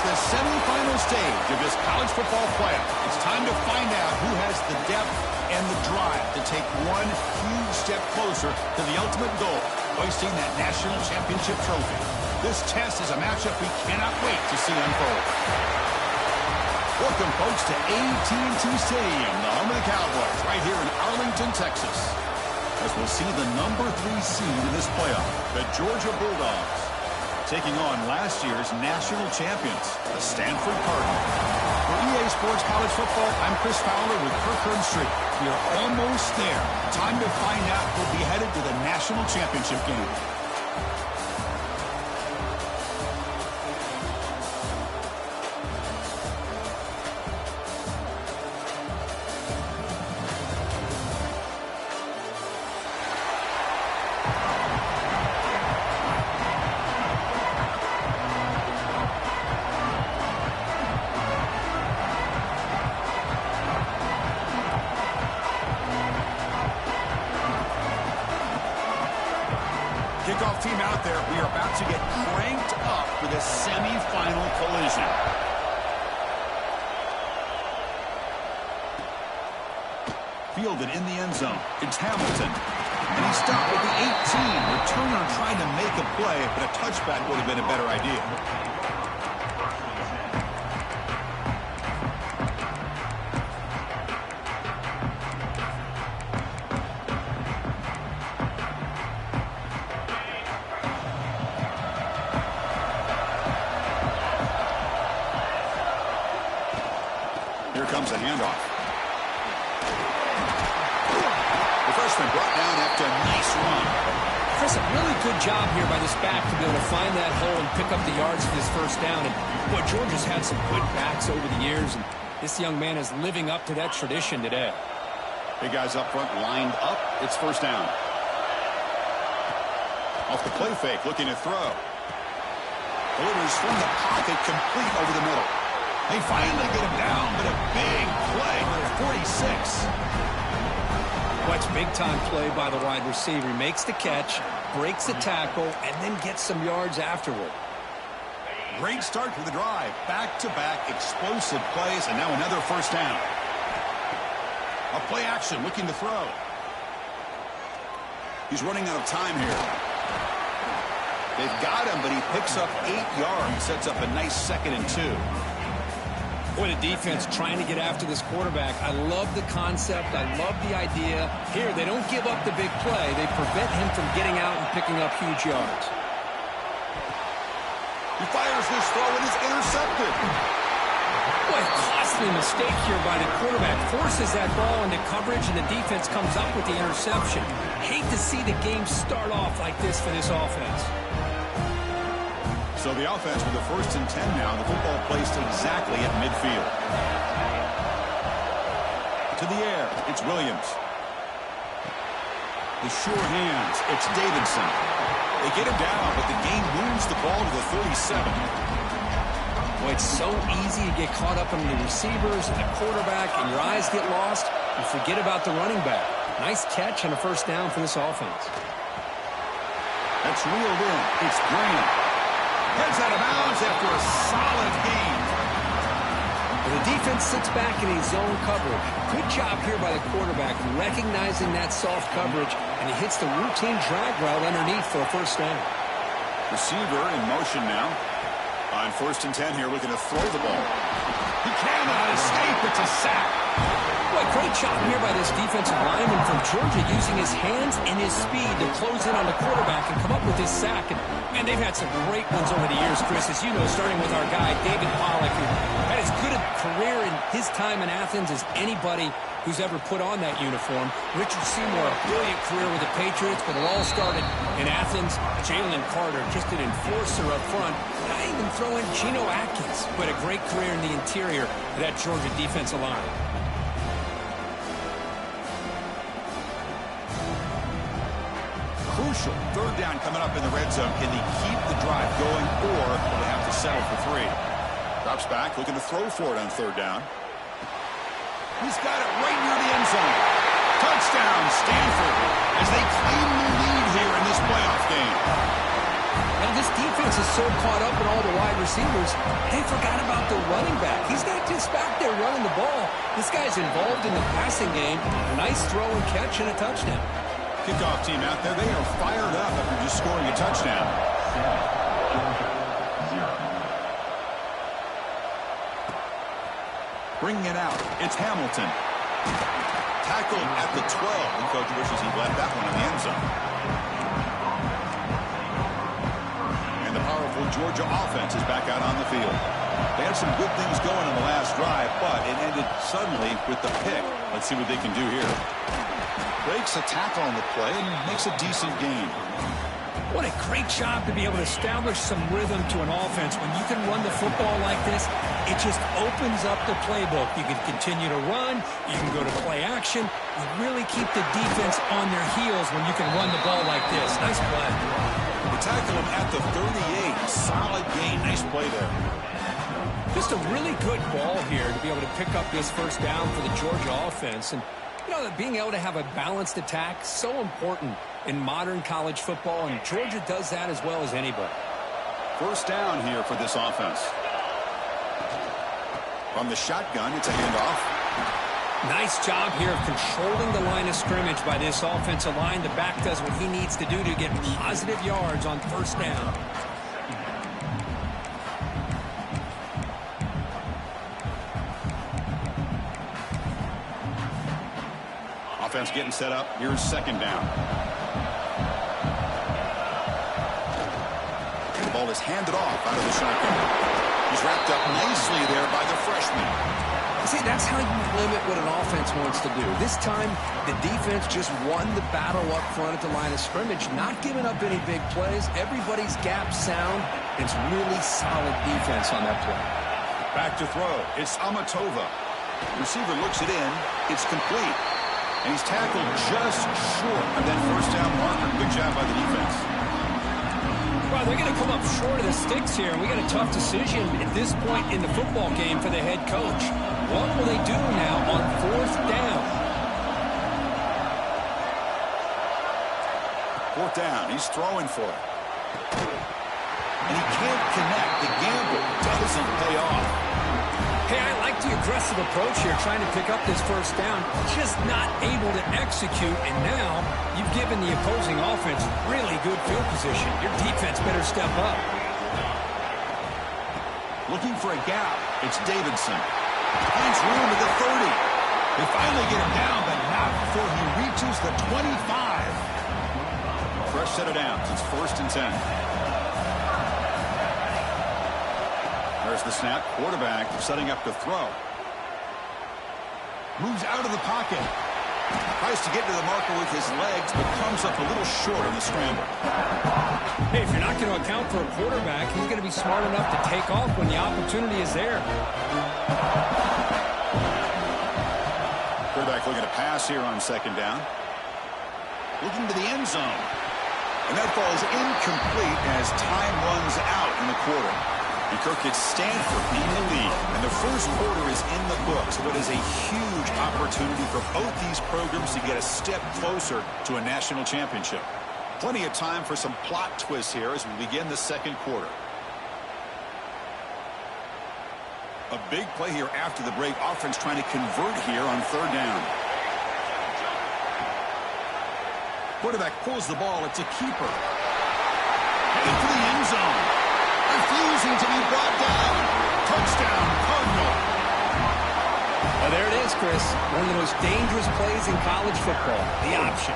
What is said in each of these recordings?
the semifinal stage of this college football playoff. It's time to find out who has the depth and the drive to take one huge step closer to the ultimate goal, hoisting that national championship trophy. This test is a matchup we cannot wait to see unfold. Welcome, folks, to AT&T Stadium, the home of the Cowboys, right here in Arlington, Texas, as we'll see the number 3 seed in this playoff, the Georgia Bulldogs, taking on last year's national champions, the Stanford Cardinals. For EA Sports College Football, I'm Chris Fowler with Kirk Herbstreit. We are almost there. Time to find out who'll be headed to the national championship game. Kickoff team out there. We are about to get cranked up for this semifinal collision. Fielded in the end zone. It's Hamilton. And he stopped at the 18. Returner trying to make a play, but a touchback would have been a better idea. Here comes a handoff. The freshman brought down after a nice run. Chris, a really good job here by this back to be able to find that hole and pick up the yards for this first down. And boy, Georgia's had some good backs over the years, and this young man is living up to that tradition today. Big guys up front lined up. It's first down. Off the play fake, looking to throw. Delivers from the pocket, complete over the middle. They finally get him down, but a big play for 46. What's big-time play by the wide receiver. He makes the catch, breaks the tackle, and then gets some yards afterward. Great start for the drive. Back-to-back explosive plays, and now another first down. A play action, looking to throw. He's running out of time here. They've got him, but he picks up 8 yards. Sets up a nice 2nd and 2. Boy, the defense trying to get after this quarterback. I love the concept. I love the idea. Here, they don't give up the big play. They prevent him from getting out and picking up huge yards. He fires this throw and is intercepted. Boy, a costly mistake here by the quarterback. Forces that ball into coverage, and the defense comes up with the interception. Hate to see the game start off like this for this offense. So the offense with the 1st and 10 now. The football placed exactly at midfield. To the air, it's Williams. The sure hands, it's Davidson. They get him down, but the game moves the ball to the 37. Boy, it's so easy to get caught up in the receivers and the quarterback, and your eyes get lost. You forget about the running back. Nice catch and a first down for this offense. That's reeled in. It's Graham. Heads out of bounds after a solid gain. The defense sits back in his zone coverage. Good job here by the quarterback recognizing that soft coverage, and he hits the routine drag route underneath for a first down. Receiver in motion now. On 1st and 10 here, looking to throw the ball. He cannot escape. It's a sack. Boy, great job here by this defensive lineman from Georgia using his hands and his speed to close in on the quarterback and come up with this sack. And, man, they've had some great ones over the years, Chris, as you know, starting with our guy, David Pollack, who had as good a career in his time in Athens as anybody who's ever put on that uniform. Richard Seymour, a brilliant career with the Patriots, but it all started in Athens. Jalen Carter, just an enforcer up front. And I even throw in Geno Atkins, but a great career in the interior of that Georgia defensive line. Crucial 3rd down coming up in the red zone. Can they keep the drive going, or will they have to settle for 3? Drops back, looking to throw for it on 3rd down. He's got it right near the end zone. Touchdown, Stanford, as they claim the lead here in this playoff game. Now, this defense is so caught up in all the wide receivers, they forgot about the running back. He's not just back there running the ball. This guy's involved in the passing game. Nice throw and catch and a touchdown. Kickoff team out there, they are fired up after just scoring a touchdown. Bringing it out, it's Hamilton. Tackled at the 12. The coach wishes he left that one in the end zone. And the powerful Georgia offense is back out on the field. They had some good things going on the last drive, but it ended suddenly with the pick. Let's see what they can do here. Breaks a tackle on the play and makes a decent gain. What a great job to be able to establish some rhythm to an offense. When you can run the football like this, it just opens up the playbook. You can continue to run. You can go to play action. You really keep the defense on their heels when you can run the ball like this. Nice play. They tackle him at the 38. Solid gain. Nice play there. Just a really good ball here to be able to pick up this first down for the Georgia offense. And, you know, being able to have a balanced attack, so important in modern college football, and Georgia does that as well as anybody. First down here for this offense. From the shotgun, it's a handoff. Nice job here of controlling the line of scrimmage by this offensive line. The back does what he needs to do to get positive yards on first down. Offense getting set up. Here's second down. The ball is handed off out of the shotgun. He's wrapped up nicely there by the freshman. See, that's how you limit what an offense wants to do. This time, the defense just won the battle up front at the line of scrimmage, not giving up any big plays. Everybody's gap sound. It's really solid defense on that play. Back to throw. It's Amatova. Receiver looks it in. It's complete. And he's tackled just short of that first down marker. Good job by the defense. Well, they're going to come up short of the sticks here. We got a tough decision at this point in the football game for the head coach. What will they do now on fourth down? Fourth down. He's throwing for it. And he can't connect. The gamble doesn't pay off. Hey, I like the aggressive approach here, trying to pick up this first down. Just not able to execute, and now you've given the opposing offense really good field position. Your defense better step up. Looking for a gap. It's Davidson. Finds room at the 30. They finally get him down, but not before he reaches the 25. Fresh set of downs. It's 1st and 10. There's the snap. Quarterback setting up to throw. Moves out of the pocket. Tries to get to the marker with his legs, but comes up a little short on the scramble. Hey, if you're not going to account for a quarterback, he's going to be smart enough to take off when the opportunity is there. Quarterback looking to pass here on second down. Looking to the end zone. And that falls incomplete as time runs out in the quarter. And Kirk gets Stanford in the lead. And the first quarter is in the books. What is a huge opportunity for both these programs to get a step closer to a national championship. Plenty of time for some plot twists here as we begin the second quarter. A big play here after the break. Offense trying to convert here on third down. Quarterback pulls the ball. It's a keeper. Heading for the end zone. Refusing to be brought down. Touchdown, Cardinal. Well, there it is, Chris. One of the most dangerous plays in college football. The option.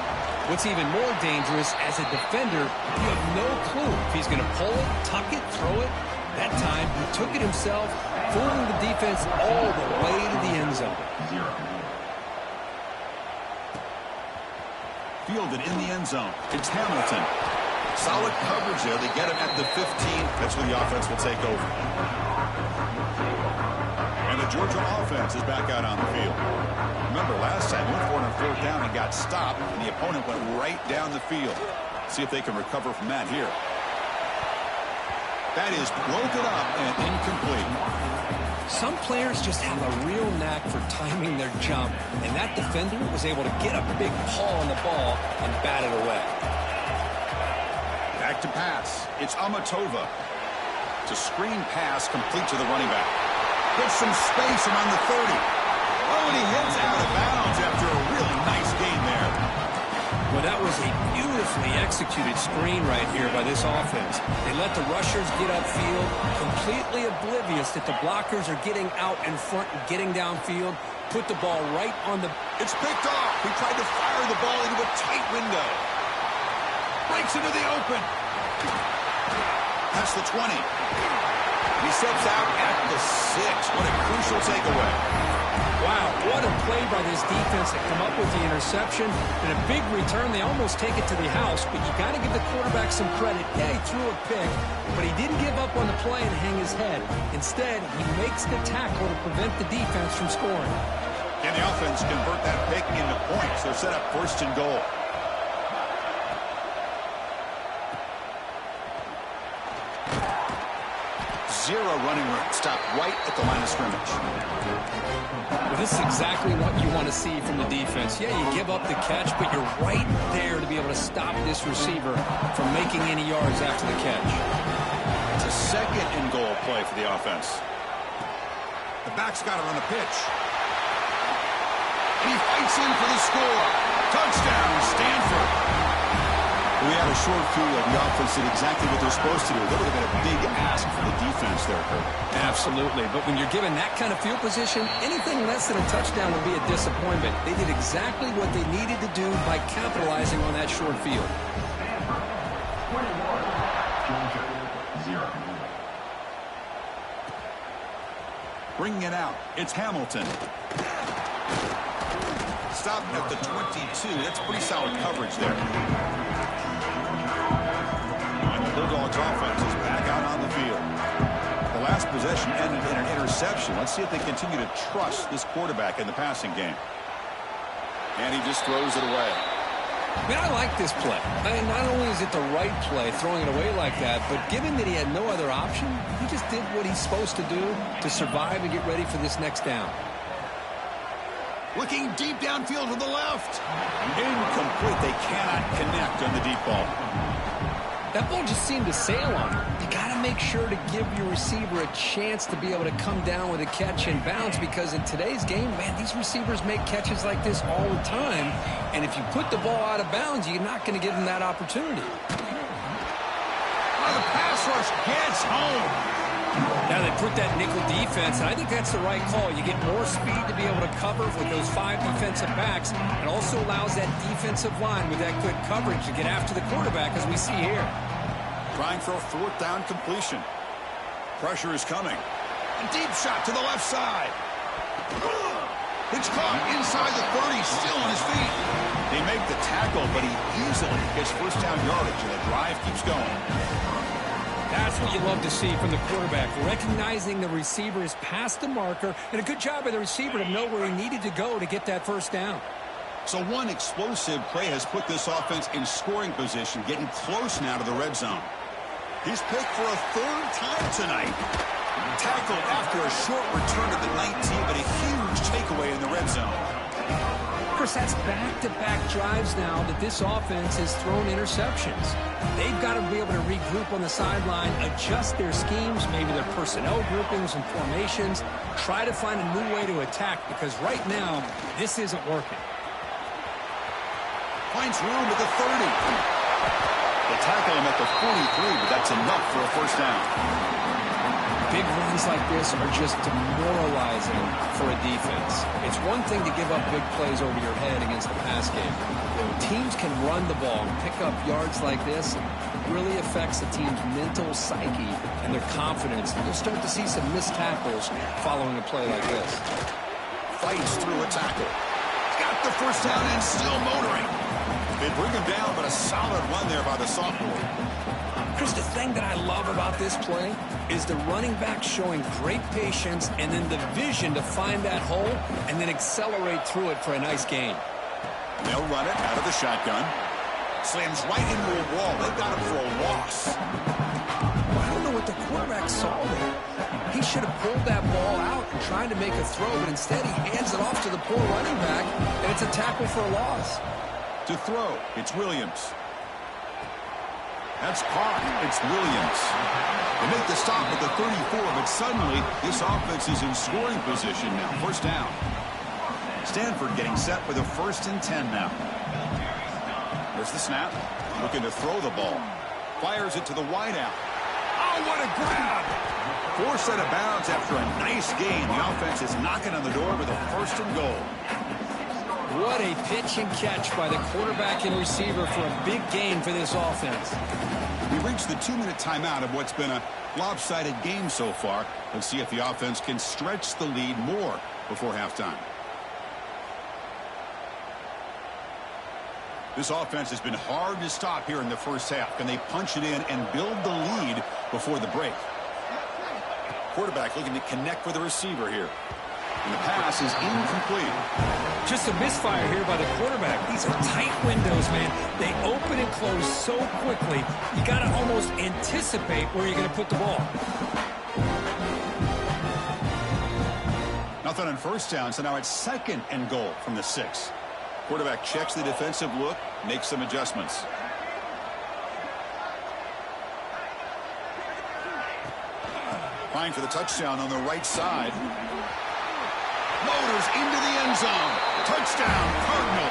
What's even more dangerous, as a defender, you have no clue if he's going to pull it, tuck it, throw it. That time, he took it himself, fooling the defense all the way to the end zone. Fielded in the end zone. It's Hamilton. Solid coverage there. They get him at the 15. That's where the offense will take over. And the Georgia offense is back out on the field. Remember, last time, went for it on fourth down and got stopped, and the opponent went right down the field. See if they can recover from that here. That is broken up and incomplete. Some players just have a real knack for timing their jump, and that defender was able to get a big paw on the ball and bat it away. Back to pass. It's Amatova. It's a screen pass complete to the running back. Gets some space around the 30. Oh, and he hits out of bounds after a really nice gain there. Well, that was a beautifully executed screen right here by this offense. They let the rushers get upfield, completely oblivious that the blockers are getting out in front and getting downfield. Put the ball right on the... It's picked off. He tried to fire the ball into a tight window. Breaks into the open. That's the 20. He steps out at the 6. What a crucial takeaway. Wow, what a play by this defense to come up with the interception. And a big return. They almost take it to the house, but you got to give the quarterback some credit. Yeah, he threw a pick, but he didn't give up on the play and hang his head. Instead, he makes the tackle to prevent the defense from scoring. Can the offense convert that pick into points? They're set up 1st and goal. Zero running room. Stop right at the line of scrimmage. Well, this is exactly what you want to see from the defense. Yeah, you give up the catch, but you're right there to be able to stop this receiver from making any yards after the catch. It's a 2nd and goal play for the offense. The back's got it on the pitch. And he fights in for the score. Touchdown, Stanford. We had a short field. The offense did exactly what they're supposed to do. That would have been a big ask for the defense there, Kurt. Absolutely. But when you're given that kind of field position, anything less than a touchdown will be a disappointment. They did exactly what they needed to do by capitalizing on that short field. Bringing it out. It's Hamilton. Stopped at the 22. That's pretty solid coverage there. Bulldogs offense is back out on the field. The last possession ended in an interception. Let's see if they continue to trust this quarterback in the passing game. And he just throws it away. Man, I like this play. Not only is it the right play, throwing it away like that, but given that he had no other option, he just did what he's supposed to do to survive and get ready for this next down. Looking deep downfield to the left. Incomplete. They cannot connect on the deep ball. That ball just seemed to sail on him. You got to make sure to give your receiver a chance to be able to come down with a catch and bounce, because in today's game, man, these receivers make catches like this all the time. And if you put the ball out of bounds, you're not going to give them that opportunity. Oh, the pass rush gets home. Now they put that nickel defense, and I think that's the right call. You get more speed to be able to cover with those 5 defensive backs. It also allows that defensive line with that good coverage to get after the quarterback, as we see here. Trying for a 4th down completion. Pressure is coming. A deep shot to the left side. It's caught inside the 30, still on his feet. They make the tackle, but he easily gets 1st down yardage, and the drive keeps going. That's what you love to see from the quarterback, recognizing the receiver is past the marker, and a good job by the receiver to know where he needed to go to get that 1st down. So one explosive play has put this offense in scoring position, getting close now to the red zone. He's picked for a 3rd time tonight. Tackled after a short return to the 19, but a huge takeaway in the red zone. Of course, that's back-to-back drives now that this offense has thrown interceptions. They've got to be able to regroup on the sideline, adjust their schemes, maybe their personnel groupings and formations, try to find a new way to attack, because right now, this isn't working. Finds room at the 30. They tackle him at the 43, but that's enough for a 1st down. Big runs like this are just demoralizing for a defense. It's one thing to give up big plays over your head against the pass game. When teams can run the ball and pick up yards like this, it really affects the team's mental psyche and their confidence. And you'll start to see some missed tackles following a play like this. Fights through a tackle. Got the 1st down and still motoring. They bring him down, but a solid run there by the sophomore. Chris, the thing that I love about this play is the running back showing great patience and then the vision to find that hole and then accelerate through it for a nice gain. They'll run it out of the shotgun. Slams right into a wall. They got him for a loss. I don't know what the quarterback saw there. He should have pulled that ball out and tried to make a throw, but instead he hands it off to the poor running back, and it's a tackle for a loss. To throw, it's Williams. That's caught. It's Williams. They make the stop at the 34, but suddenly this offense is in scoring position now. First down. Stanford getting set for the 1st and 10 now. There's the snap. Looking to throw the ball. Fires it to the wideout. Oh, what a grab! Forced out of bounds after a nice gain. The offense is knocking on the door with a 1st and goal. What a pitch and catch by the quarterback and receiver for a big gain for this offense. We reached the 2-minute timeout of what's been a lopsided game so far. Let's see if the offense can stretch the lead more before halftime. This offense has been hard to stop here in the first half. Can they punch it in and build the lead before the break? Quarterback looking to connect with the receiver here. And the pass is incomplete. Just a misfire here by the quarterback. These are tight windows, man. They open and close so quickly. You got to almost anticipate where you're going to put the ball. Nothing on first down, so now it's 2nd and goal from the 6. Quarterback checks the defensive look, makes some adjustments. Fine for the touchdown on the right side. Motors into the end zone. Touchdown, Cardinal.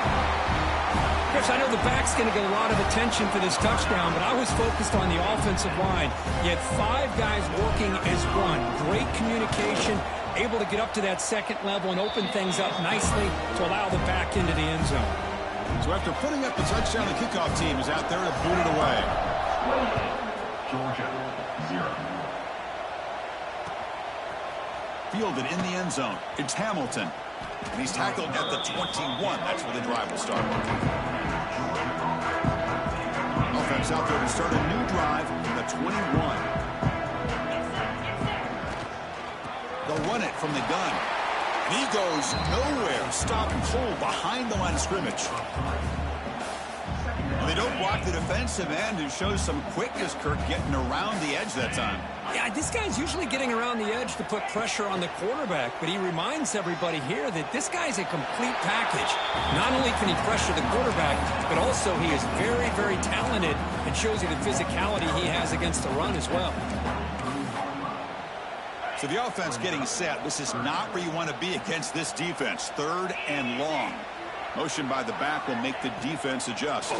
Chris, I know the back's going to get a lot of attention for this touchdown, but I was focused on the offensive line. You had 5 guys working as one. Great communication, able to get up to that 2nd level and open things up nicely to allow the back into the end zone. So after putting up the touchdown, the kickoff team is out there to boot it away. Georgia, 0. Fielded in the end zone. It's Hamilton. And he's tackled at the 21. That's where the drive will start. Offense out there to start a new drive from the 21. They'll run it from the gun. And he goes nowhere. Stop cold behind the line of scrimmage. Well, they don't block the defensive end, who shows some quickness, Kirk, getting around the edge that time. Yeah, this guy's usually getting around the edge to put pressure on the quarterback, but he reminds everybody here that this guy's a complete package. Not only can he pressure the quarterback, but also he is very, very talented and shows you the physicality he has against the run as well. So the offense getting set. This is not where you want to be against this defense. 3rd and long. Motion by the back will make the defense adjust.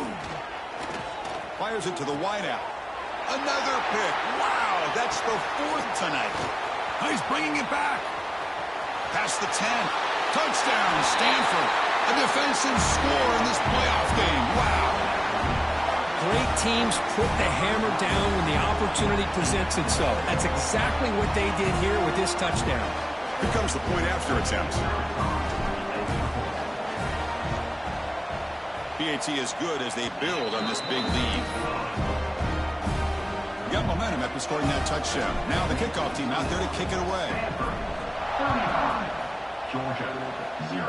Fires it to the wideout. Another pick. Wow, that's the 4th tonight. He's bringing it back. Past the 10. Touchdown, Stanford. A defensive score in this playoff game. Wow. Great teams put the hammer down when the opportunity presents itself. That's exactly what they did here with this touchdown. Here comes the point after attempt. PAT is good as they build on this big lead. Got momentum after scoring that touchdown. Now the kickoff team out there to kick it away. Georgia, 0.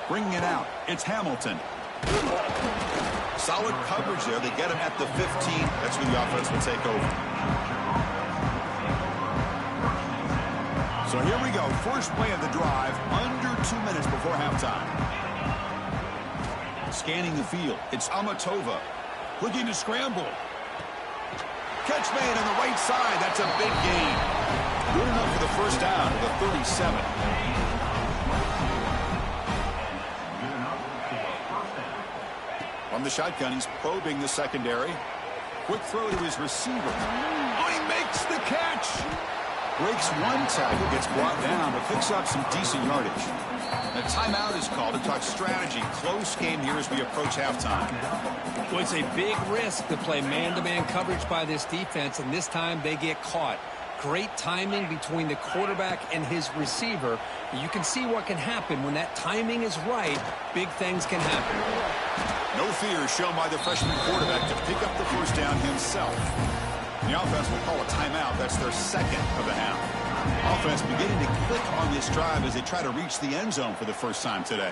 Bringing it out. It's Hamilton. Solid coverage there. They get him at the 15. That's when the offense will take over. So here we go. First play of the drive. Under 2 minutes before halftime. Scanning the field. It's Amatova. Looking to scramble. Catch made on the right side. That's a big gain. Good enough for the first down to the 37. From the shotgun, he's probing the secondary. Quick throw to his receiver. Oh, he makes the catch. Breaks one tackle, gets brought down, but picks up some decent yardage. A timeout is called to talk strategy. Close game here as we approach halftime. Well, it's a big risk to play man-to-man coverage by this defense, and this time they get caught. Great timing between the quarterback and his receiver. You can see what can happen when that timing is right. Big things can happen. No fear shown by the freshman quarterback to pick up the first down himself. The offense will call a timeout. That's their 2nd of the half. Offense beginning to click on this drive as they try to reach the end zone for the first time today.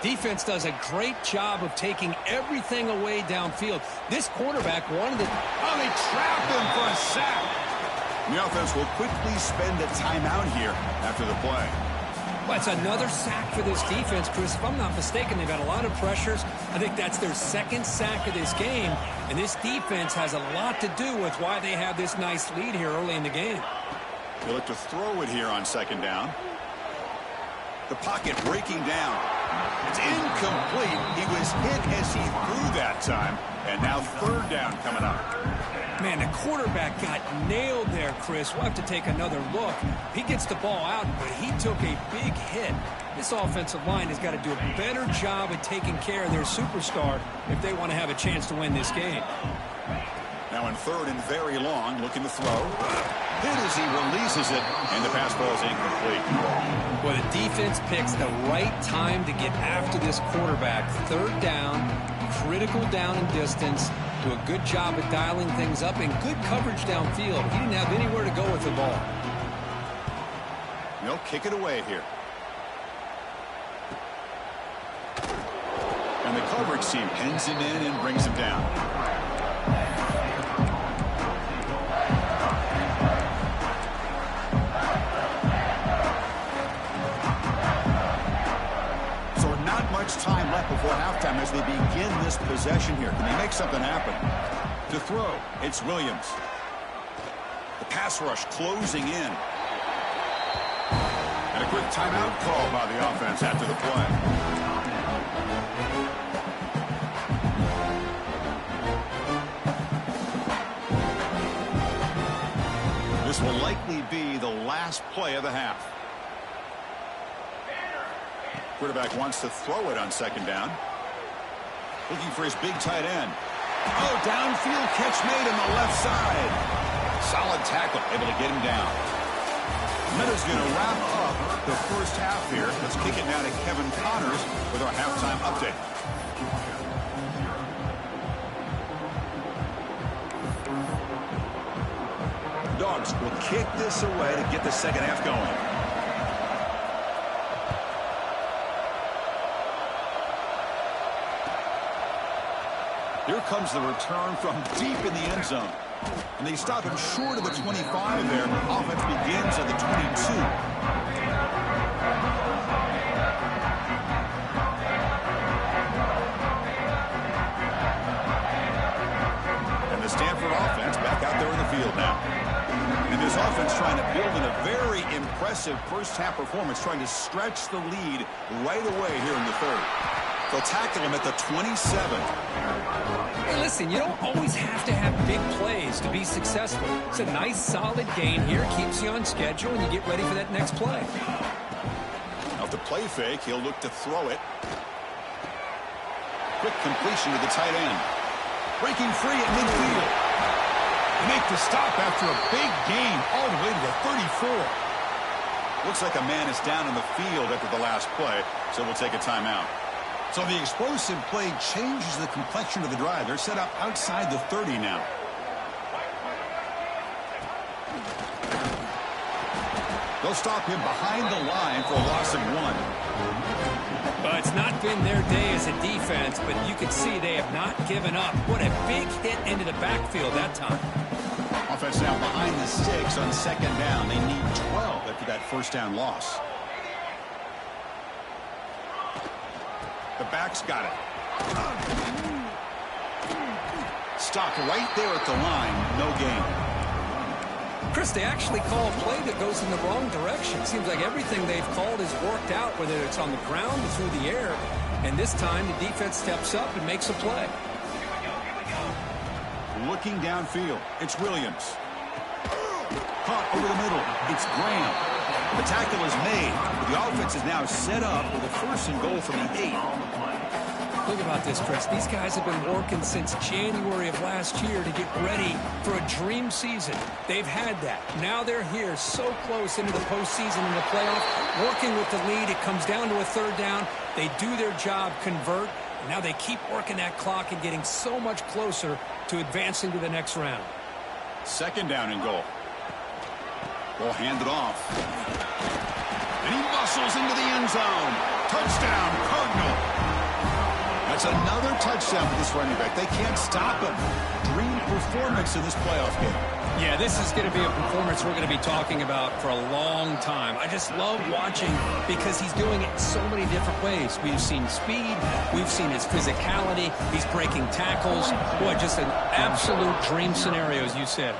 Defense does a great job of taking everything away downfield. This quarterback wanted to... Oh, they trap him for a sack. The offense will quickly spend a timeout here after the play. Well, it's another sack for this defense, Chris. If I'm not mistaken, they've had a lot of pressures. I think that's their second sack of this game. And this defense has a lot to do with why they have this nice lead here early in the game. They look to throw it here on second down. The pocket breaking down. It's incomplete. He was hit as he threw that time. And now third down coming up. Man, the quarterback got nailed there, Chris. We'll have to take another look. He gets the ball out, but he took a big hit. This offensive line has got to do a better job at taking care of their superstar if they want to have a chance to win this game. Now in third and very long, looking to throw. Hit as he releases it, and the pass ball is incomplete. Well, the defense picks the right time to get after this quarterback. Third down, critical down and distance. Do a good job at dialing things up and good coverage downfield. He didn't have anywhere to go with the ball. They'll kick it away here. And the coverage team pins him in and brings him down. Time left before halftime as they begin this possession here. Can they make something happen? To throw, it's Williams. The pass rush closing in. And a quick timeout call by the offense after the play. This will likely be the last play of the half. Quarterback wants to throw it on second down. Looking for his big tight end. Oh, downfield catch made on the left side. Solid tackle, able to get him down. Meadows going to wrap up the first half here. Let's kick it now to Kevin Connors with our halftime update. Dogs will kick this away to get the second half going. Here comes the return from deep in the end zone. And they stop him short of the 25 there. Offense begins at the 22. And the Stanford offense back out there in the field now. And this offense trying to build in a very impressive first-half performance, trying to stretch the lead right away here in the third. They'll tackle him at the 27. Hey, listen, you don't always have to have big plays to be successful. It's a nice, solid gain here. Keeps you on schedule, and you get ready for that next play. Off the play fake, he'll look to throw it. Quick completion to the tight end. Breaking free at midfield. They make the stop after a big gain all the way to the 34. Looks like a man is down in the field after the last play, so we'll take a timeout. So the explosive play changes the complexion of the drive. They're set up outside the 30 now. They'll stop him behind the line for a loss of 1. Well, it's not been their day as a defense, but you can see they have not given up. What a big hit into the backfield that time. Offense now behind the 6 on second down. They need 12 after that first down loss. The back's got it. Stopped right there at the line. No gain. Chris, they actually call a play that goes in the wrong direction. Seems like everything they've called has worked out, whether it's on the ground or through the air. And this time, the defense steps up and makes a play. Looking downfield, it's Williams. Caught over the middle. It's Graham. The tackle is made. The offense is now set up with a first and goal from the 8. Think about this, Chris. These guys have been working since January of last year to get ready for a dream season. They've had that. Now they're here so close into the postseason and the playoff, working with the lead. It comes down to a third down. They do their job, convert. And now they keep working that clock and getting so much closer to advancing to the next round. Second down and goal. Ball handed off. And he muscles into the end zone. Touchdown, Cardinal. A That's another touchdown for this running back. They can't stop him. Dream performance in this playoff game. Yeah, this is going to be a performance we're going to be talking about for a long time. I just love watching because he's doing it in so many different ways. We've seen speed. We've seen his physicality. He's breaking tackles. Boy, just an absolute dream scenario, as you said.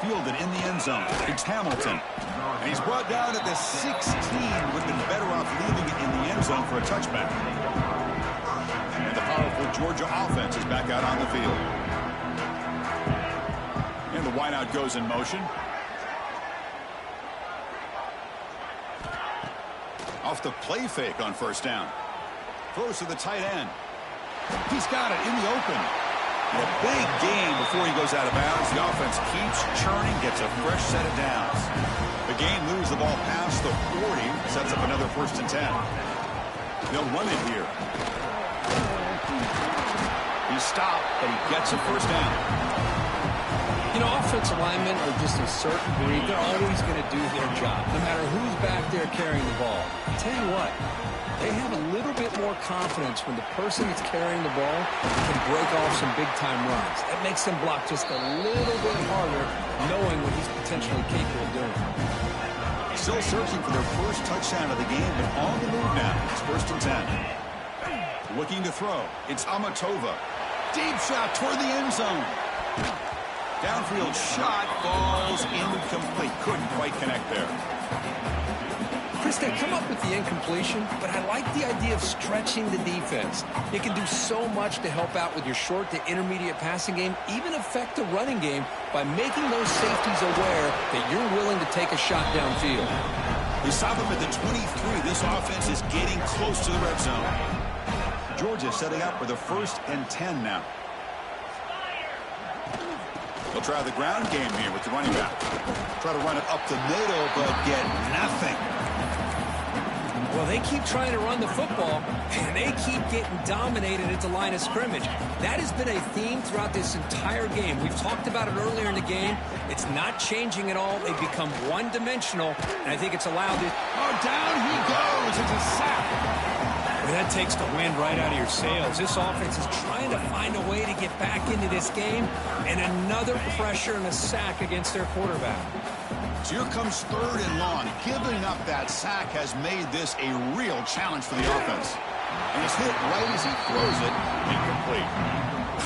Fielded in the end zone. It's Hamilton. And he's brought down at the 16. Would have been better off leaving it in the end zone for a touchback. And the powerful Georgia offense is back out on the field. And the wideout goes in motion. Off the play fake on first down. Throws to the tight end. He's got it in the open. And a big gain before he goes out of bounds. The offense keeps churning, gets a fresh set of downs. The game moves the ball past the 40, sets up another 1st and 10. They'll run it here. He's stopped, but he gets a 1st down. You know, offensive linemen are just a certain breed. They're always going to do their job, no matter who's back there carrying the ball. I'll tell you what, they have a little bit more confidence when the person that's carrying the ball can break off some big-time runs. That makes them block just a little bit harder, knowing what he's potentially capable of doing. Still searching for their first touchdown of the game, but on the move now. It's 1st and 10. Looking to throw. It's Amatova. Deep shot toward the end zone. Downfield shot falls incomplete. Couldn't quite connect there. Chris, they come up with the incompletion, but I like the idea of stretching the defense. It can do so much to help out with your short to intermediate passing game, even affect the running game by making those safeties aware that you're willing to take a shot downfield. They stop him at the 23. This offense is getting close to the red zone. Georgia setting up for the 1st and 10 now. They'll try the ground game here with the running back. Try to run it up the middle, but get nothing. Well, they keep trying to run the football, and they keep getting dominated at the line of scrimmage. That has been a theme throughout this entire game. We've talked about it earlier in the game. It's not changing at all. They've become one-dimensional, and I think it's allowed it. Oh, down he goes. It's a sack. Well, that takes the wind right out of your sails. This offense is trying to find a way to get back into this game, and another pressure and a sack against their quarterback. So here comes 3rd and long. Giving up that sack has made this a real challenge for the offense. And it's hit right as he throws it, incomplete.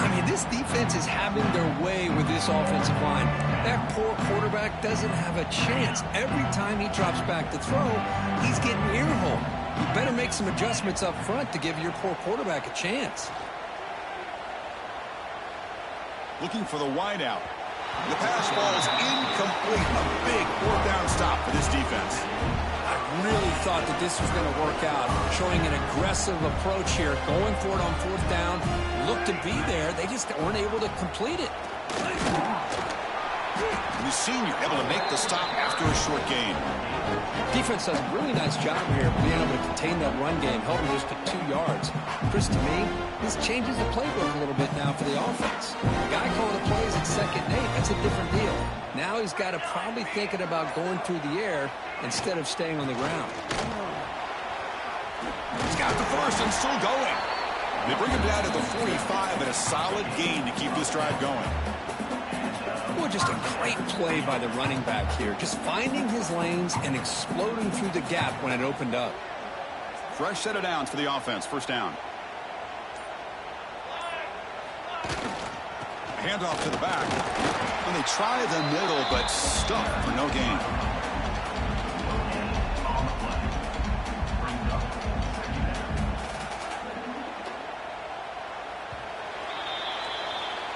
I mean, this defense is having their way with this offensive line. That poor quarterback doesn't have a chance. Every time he drops back to throw, he's getting ear-hole. You better make some adjustments up front to give your poor quarterback a chance. Looking for the wideout. The pass ball is incomplete. A big 4th down stop for this defense. I really thought that this was going to work out, showing an aggressive approach here, going for it on 4th down. Looked to be there. They just weren't able to complete it. The senior able to make the stop after a short gain. Defense does a really nice job here being able to contain that run game, held them just to 2 yards. Chris, to me, this changes the playbook a little bit now for the offense. The guy calling the plays at 2nd and 8, that's a different deal. Now he's got to probably thinking about going through the air instead of staying on the ground. He's got the 1st and still going. They bring him down to the 45 and a solid gain to keep this drive going. Well, just a great play by the running back here. Just finding his lanes and exploding through the gap when it opened up. Fresh set of downs for the offense. 1st down. Handoff to the back. And they try the middle, but stuck for no gain.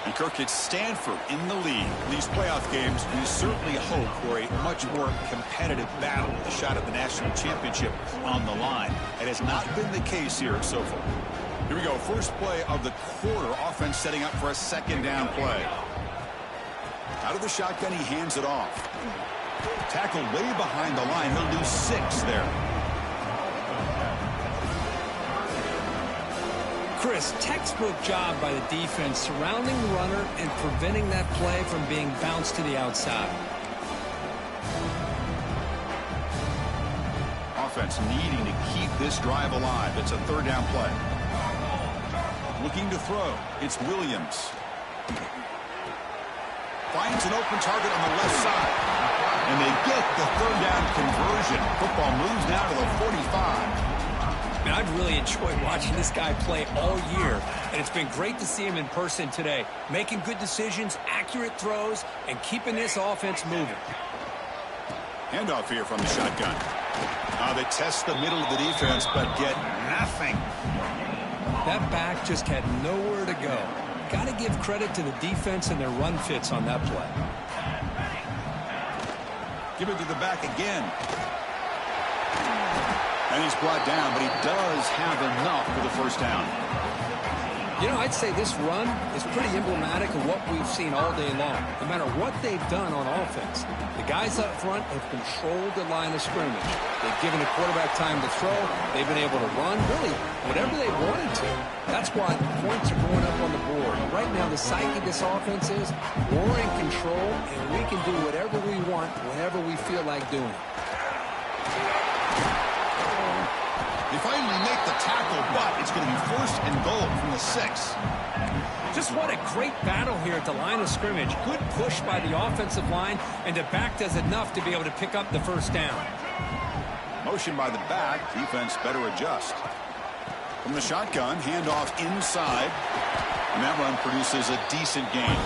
And Kirk, it's Stanford in the lead. In these playoff games, we certainly hope for a much more competitive battle with a shot at the national championship on the line. It has not been the case here at SoFi. Here we go. First play of the quarter. Offense setting up for a 2nd down play. Out of the shotgun, he hands it off. Tackled way behind the line. He'll lose 6 there. Chris, textbook job by the defense surrounding the runner and preventing that play from being bounced to the outside. offense needing to keep this drive alive. It's a third down play. Looking to throw. It's Williams. Finds an open target on the left side. And they get the third down conversion. Football moves now to the 45. Man, I've really enjoyed watching this guy play all year, and it's been great to see him in person today, making good decisions, accurate throws, and keeping this offense moving. Handoff here from the shotgun. They test the middle of the defense, but get nothing. That back just had nowhere to go. Got to give credit to the defense and their run fits on that play. Give it to the back again. And he's brought down, but he does have enough for the first down. You know, I'd say this run is pretty emblematic of what we've seen all day long. No matter what they've done on offense, the guys up front have controlled the line of scrimmage. They've given the quarterback time to throw. They've been able to run, really, whatever they wanted to. That's why points are going up on the board. Right now, the psyche of this offense is we're in control, and we can do whatever we want whenever we feel like doing it. They finally make the tackle, but it's going to be first and goal from the 6. Just what a great battle here at the line of scrimmage. Good push by the offensive line, and the back does enough to be able to pick up the first down. Motion by the back. Defense better adjust. From the shotgun, handoff inside. And that run produces a decent gain.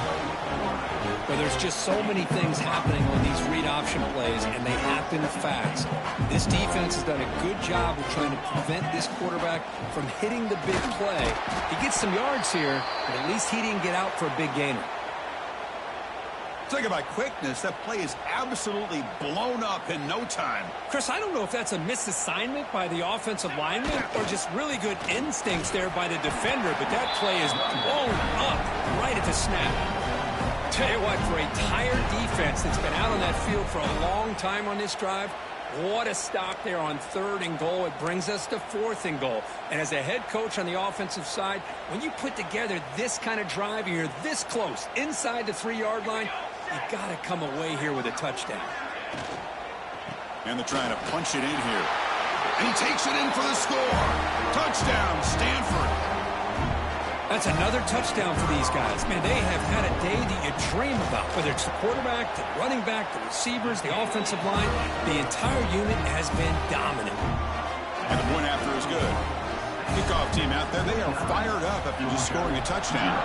Well, there's just so many things happening on these read option plays, and they happen fast. This defense has done a good job of trying to prevent this quarterback from hitting the big play. He gets some yards here, but at least he didn't get out for a big gainer. Talk about quickness. That play is absolutely blown up in no time. Chris, I don't know if that's a misassignment by the offensive lineman or just really good instincts there by the defender, but that play is blown up right at the snap. Tell you what, for a tired defense that's been out on that field for a long time on this drive, what a stop there on 3rd and goal. It brings us to 4th and goal. And as a head coach on the offensive side, when you put together this kind of drive and you're this close inside the 3-yard line, you got to come away here with a touchdown. And they're trying to punch it in here. And he takes it in for the score. Touchdown, Stanford. That's another touchdown for these guys. Man, they have had a day that you dream about, whether it's the quarterback, the running back, the receivers, the offensive line. The entire unit has been dominant. And the point after is good. Kickoff team out there, they are fired up after just scoring a touchdown.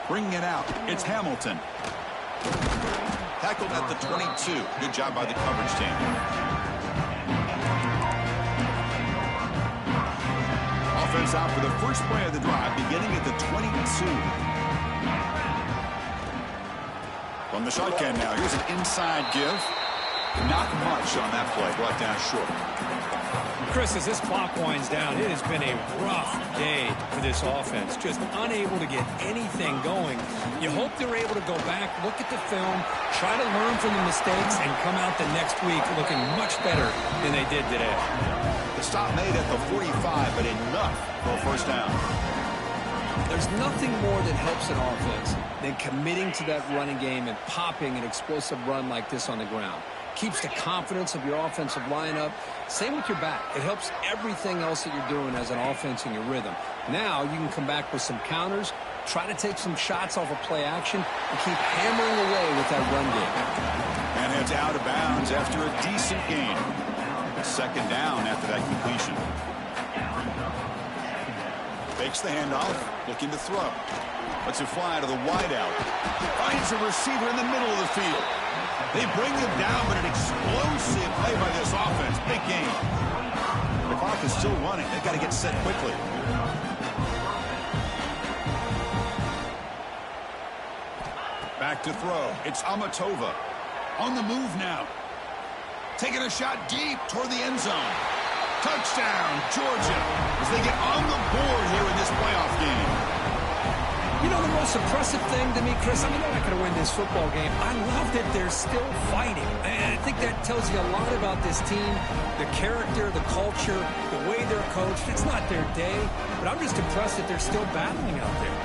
Bringing it out, it's Hamilton. Tackled at the 22. Good job by the coverage team. Offense out for the first play of the drive, beginning at the 22. From the shotgun now, here's an inside give. Not much on that play, brought down short. Chris, as this clock winds down, it has been a rough day for this offense. Just unable to get anything going. You hope they're able to go back, look at the film, try to learn from the mistakes, and come out the next week looking much better than they did today. The stop made at the 45, but enough for a first down. There's nothing more that helps an offense than committing to that running game and popping an explosive run like this on the ground. Keeps the confidence of your offensive lineup. Same with your back. It helps everything else that you're doing as an offense in your rhythm. Now you can come back with some counters, try to take some shots off of play action, and keep hammering away with that run game. And heads out of bounds after a decent gain. Second down after that completion. Fakes the handoff, looking to throw. Lets it fly to the wideout. Finds a receiver in the middle of the field. They bring him down, but an explosive play by this offense. Big game. The clock is still running. They've got to get set quickly. Back to throw. It's Amatova. On the move now. Taking a shot deep toward the end zone. Touchdown, Georgia, as they get on the board here in this playoff game. You know, the most impressive thing to me, Chris, I mean, they're not going to win this football game. I love that they're still fighting. And I think that tells you a lot about this team, the character, the culture, the way they're coached. It's not their day, but I'm just impressed that they're still battling out there.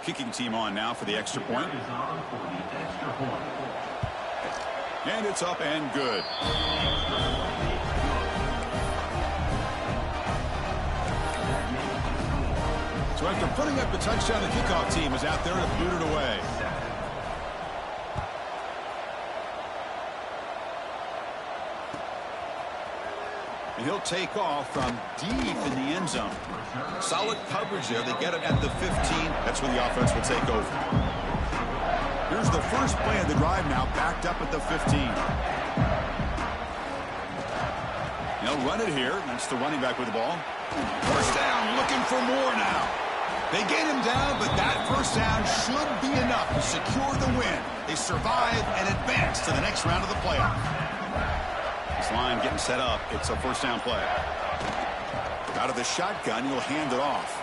Kicking team on now for the extra point. Is on for the extra point. And it's up and good. So after putting up the touchdown, the kickoff team is out there to boot it away. And he'll take off from deep in the end zone. Solid coverage there. They get it at the 15. That's where the offense will take over. Here's the first play of the drive now, backed up at the 15. They'll run it here. That's the running back with the ball. First down, looking for more now. They get him down, but that first down should be enough to secure the win. They survive and advance to the next round of the playoff. This line getting set up. It's a first down play. Out of the shotgun, he'll hand it off.